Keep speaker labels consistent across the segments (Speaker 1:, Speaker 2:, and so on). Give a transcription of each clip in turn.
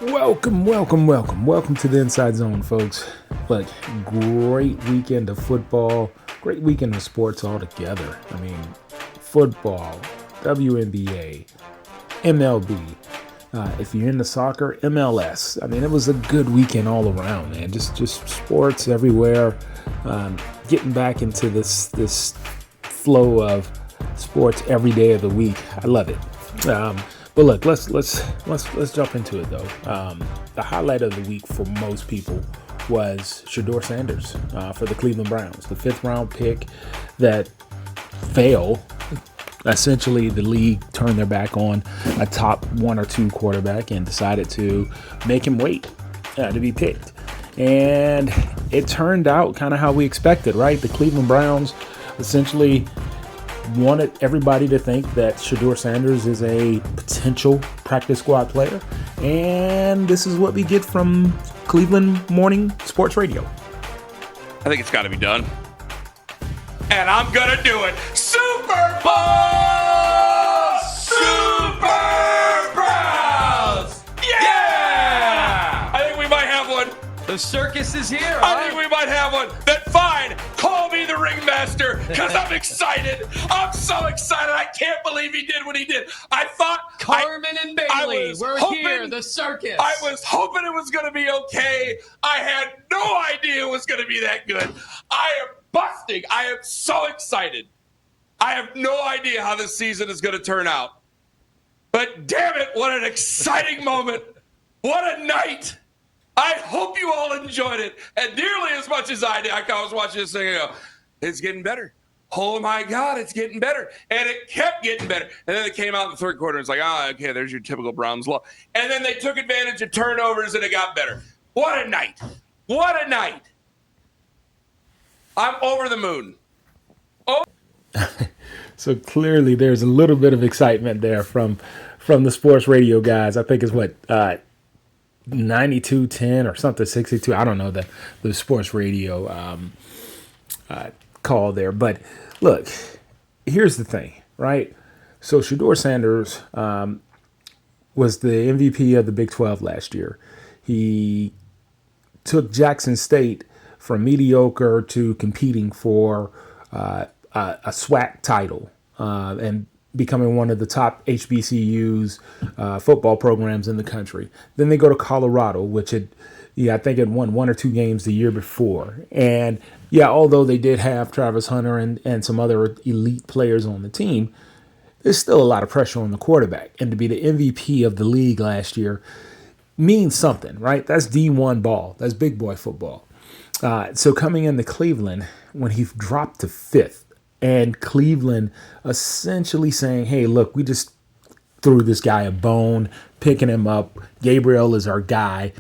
Speaker 1: Welcome to the Inside Zone, folks. Look, great weekend of football, great weekend of sports altogether. I mean, football, WNBA, MLB. If you're into soccer, MLS. I mean, it was a good weekend all around, man. Just sports everywhere. Getting back into this flow of sports every day of the week. I love it. But look, let's jump into it though. The highlight of the week for most people was Shedeur Sanders for the Cleveland Browns, the 5th round pick that failed. Essentially, the league turned their back on a top 1 or 2 quarterback and decided to make him wait to be picked. And it turned out kind of how we expected, right? The Cleveland Browns essentially wanted everybody to think that Shedeur Sanders is a potential practice squad player. And this is what we get from Cleveland Morning Sports Radio.
Speaker 2: I think it's got to be done. And I'm going to do it. Super Bowl! Super Browns! Yeah! I think we might have one.
Speaker 3: The circus is here.
Speaker 2: I think we might have one. Then fine, call me the ringmaster because I'm excited. I'm so excited. I can't believe he did what he did. I thought
Speaker 3: Carmen and Bailey, we're here. The circus.
Speaker 2: I was hoping it was going to be okay. I had no idea it was going to be that good. I am busting. I am so excited. I have no idea how this season is going to turn out. But damn it, what an exciting moment. What a night. I hope you all enjoyed it, and nearly as much as I did. I was watching this thing and go, it's getting better. Oh, my God, it's getting better. And it kept getting better. And then it came out in the third quarter. It's like, okay, there's your typical Browns law. And then they took advantage of turnovers, and it got better. What a night. What a night. I'm over the moon. Oh.
Speaker 1: So clearly there's a little bit of excitement there from the sports radio guys. I think it's what, 92-10 or something, 62. I don't know the sports radio call there. But look, here's the thing, right? So Shedeur Sanders was the MVP of the Big 12 last year. He took Jackson State from mediocre to competing for a SWAC title and becoming one of the top HBCUs football programs in the country. Then they go to Colorado, which I think had won 1 or 2 games the year before. And although they did have Travis Hunter and some other elite players on the team, there's still a lot of pressure on the quarterback. And to be the MVP of the league last year means something, right? That's D1 ball. That's big boy football. So coming into Cleveland, when he dropped to 5th, and Cleveland essentially saying, hey, look, we just threw this guy a bone, picking him up. Gabriel is our guy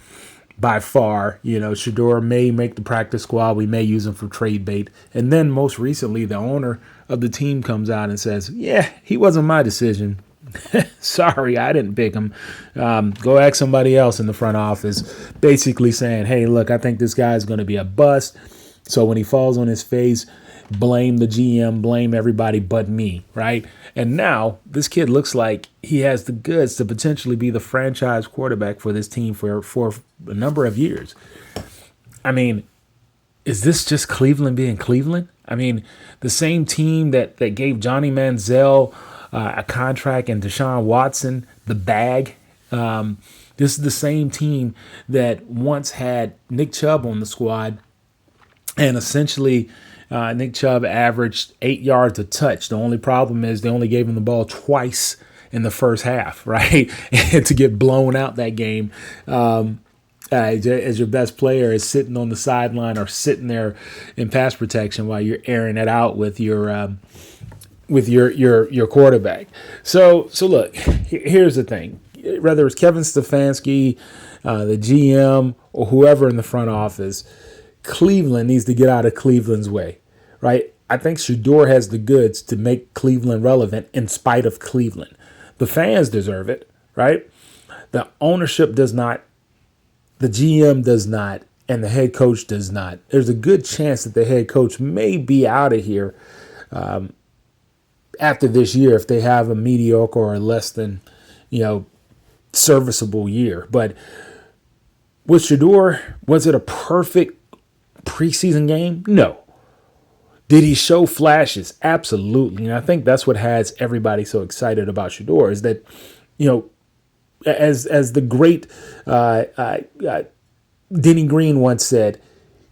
Speaker 1: by far. Shedeur may make the practice squad. We may use him for trade bait. And then most recently, the owner of the team comes out and says, yeah, he wasn't my decision. Sorry, I didn't pick him. Go ask somebody else in the front office, basically saying, hey, look, I think this guy's going to be a bust. So when he falls on his face, blame the GM, blame everybody but me, right? And now this kid looks like he has the goods to potentially be the franchise quarterback for this team for a number of years. I mean, is this just Cleveland being Cleveland? I mean, the same team that gave Johnny Manziel a contract and Deshaun Watson the bag. This is the same team that once had Nick Chubb on the squad, and essentially Nick Chubb averaged 8 yards a touch. The only problem is they only gave him the ball twice in the first half, right? And to get blown out that game as your best player is sitting on the sideline or sitting there in pass protection while you're airing it out with your quarterback. So look, here's the thing. Whether it's Kevin Stefanski, the GM, or whoever in the front office, Cleveland needs to get out of Cleveland's way, right? I think Shedeur has the goods to make Cleveland relevant in spite of Cleveland. The fans deserve it, right? The ownership does not, the GM does not, and the head coach does not. There's a good chance that the head coach may be out of here after this year if they have a mediocre or less than, serviceable year. But with Shedeur, was it a perfect preseason game? No. Did he show flashes? Absolutely. And I think that's what has everybody so excited about Shedeur is that, as the great Denny Green once said,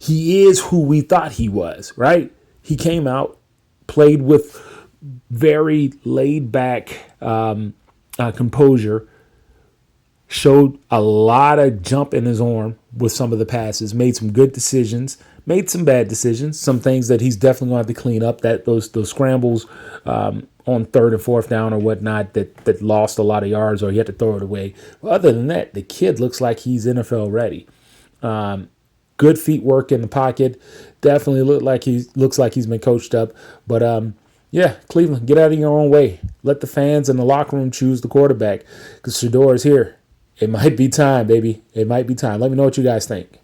Speaker 1: he is who we thought he was, right? He came out, played with very laid back composure, showed a lot of jump in his arm with some of the passes, made some good decisions, made some bad decisions, some things that he's definitely going to have to clean up, that those scrambles on third and fourth down or whatnot that lost a lot of yards or he had to throw it away. But other than that, the kid looks like he's NFL ready. Good feet work in the pocket. Definitely looks like he's been coached up. But yeah, Cleveland, get out of your own way. Let the fans in the locker room choose the quarterback because Shedeur is here. It might be time, baby. It might be time. Let me know what you guys think.